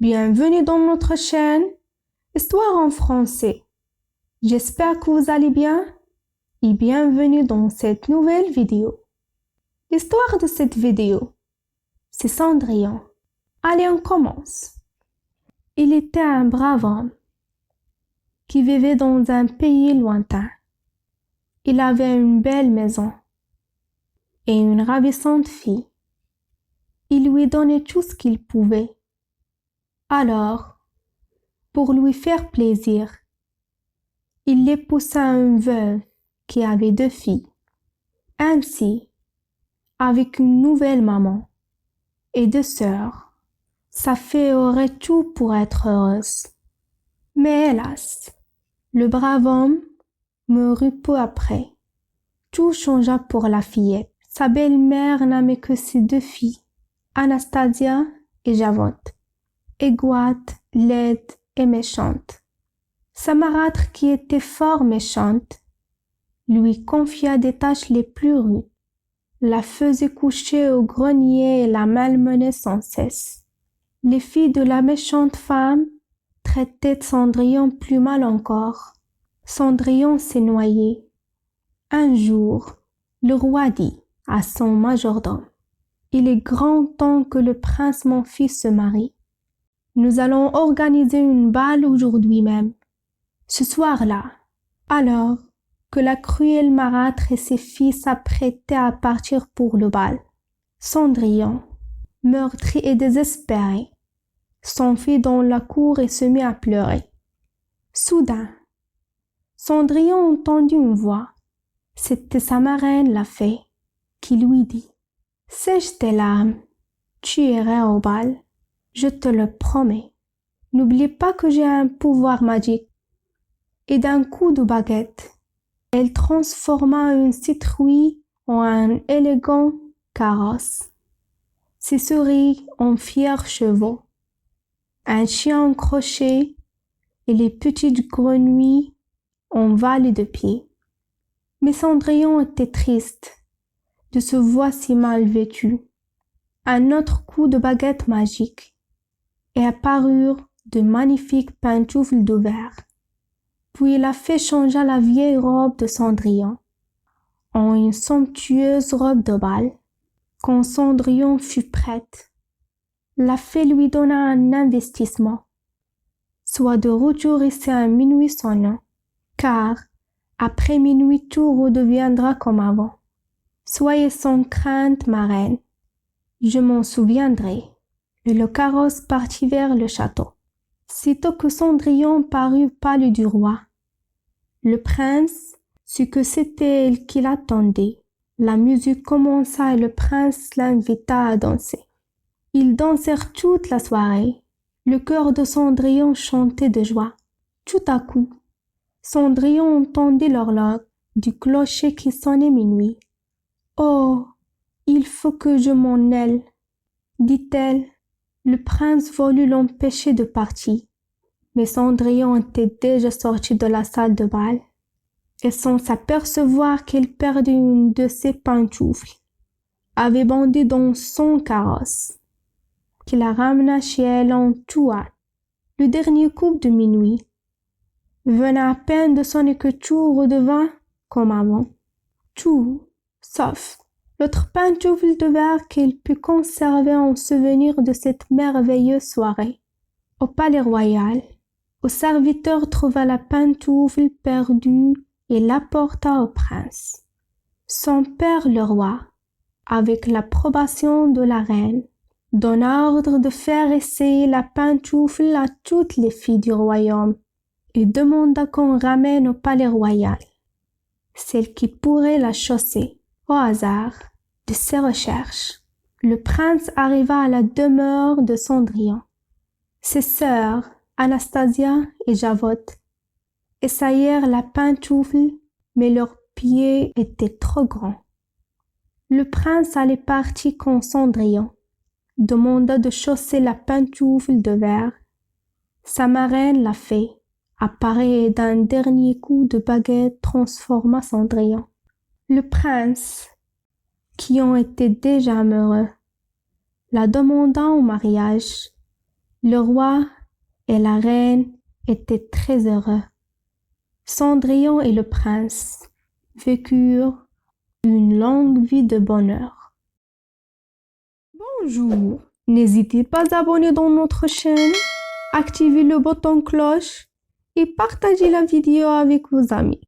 Bienvenue dans notre chaîne Histoire en français. J'espère que vous allez bien et bienvenue dans cette nouvelle vidéo. L'histoire de cette vidéo, c'est Cendrillon. Allez, on commence. Il était un brave homme qui vivait dans un pays lointain. Il avait une belle maison et une ravissante fille. Il lui donnait tout ce qu'il pouvait. Alors, pour lui faire plaisir, il épousa une veuve qui avait 2 filles. Ainsi, avec une nouvelle maman et 2 sœurs, sa fille aurait tout pour être heureuse. Mais hélas, le brave homme mourut peu après. Tout changea pour la fillette. Sa belle-mère n'aimait que ses 2 filles, Anastasia et Javotte, aigouate, laide et méchante. Sa marâtre, qui était fort méchante, lui confia des tâches les plus rudes, la faisait coucher au grenier et la malmenait sans cesse. Les filles de la méchante femme traitaient Cendrillon plus mal encore. Cendrillon s'est noyé. Un jour, le roi dit à son majordome: « Il est grand temps que le prince mon fils se marie. Nous allons organiser une bal aujourd'hui même, ce soir-là. » Alors que la cruelle marâtre et ses filles s'apprêtaient à partir pour le bal, Cendrillon, meurtri et désespéré, s'enfuit dans la cour et se mit à pleurer. Soudain, Cendrillon entendit une voix. C'était sa marraine, la fée, qui lui dit: « Sèche tes larmes, tu iras au bal, je te le promets. N'oublie pas que j'ai un pouvoir magique. » Et d'un coup de baguette, elle transforma une citrouille en un élégant carrosse, ses souris en fiers chevaux, un chien en crochet et les petites grenouilles en valets de pied. Mais Cendrillon était triste de se voir si mal vêtu. Un autre coup de baguette magique et apparurent de magnifiques pantoufles de verre. Puis la fée changea la vieille robe de Cendrillon en une somptueuse robe de bal. Quand Cendrillon fut prête, la fée lui donna un investissement, soit de retour ici à minuit sonnant, car après minuit tout redeviendra comme avant. Soyez sans crainte, ma reine, je m'en souviendrai. Et le carrosse partit vers le château. Sitôt que Cendrillon parut palais du roi, le prince sut que c'était elle qui l'attendait. La musique commença et le prince l'invita à danser. Ils dansèrent toute la soirée. Le cœur de Cendrillon chantait de joie. Tout à coup, Cendrillon entendit l'horloge du clocher qui sonnait minuit. « Oh, il faut que je m'en aille, » dit-elle. Le prince voulut l'empêcher de partir, mais Cendrillon était déjà sorti de la salle de bal, et sans s'apercevoir qu'elle perdait une de ses pantoufles, avait bondi dans son carrosse, qui la ramena chez elle en tout hâte. Le dernier coup de minuit venait à peine de sonner que tout redevint comme avant. Tout, sauf l'autre pantoufle de verre qu'elle put conserver en souvenir de cette merveilleuse soirée. Au palais royal, le serviteur trouva la pantoufle perdue et l'apporta au prince. Son père, le roi, avec l'approbation de la reine, donna ordre de faire essayer la pantoufle à toutes les filles du royaume et demanda qu'on ramène au palais royal celle qui pourrait la chausser. Au hasard de ses recherches, le prince arriva à la demeure de Cendrillon. Ses sœurs, Anastasia et Javotte, essayèrent la pantoufle, mais leurs pieds étaient trop grands. Le prince allait partir quand Cendrillon demanda de chausser la pantoufle de verre. Sa marraine, la fée, apparut et d'un dernier coup de baguette transforma Cendrillon. Le prince, qui en était déjà amoureux, la demanda en mariage, Le roi et la reine étaient très heureux. Cendrillon et le prince vécurent une longue vie de bonheur. Bonjour, n'hésitez pas à abonner dans notre chaîne, activez le bouton cloche et partagez la vidéo avec vos amis.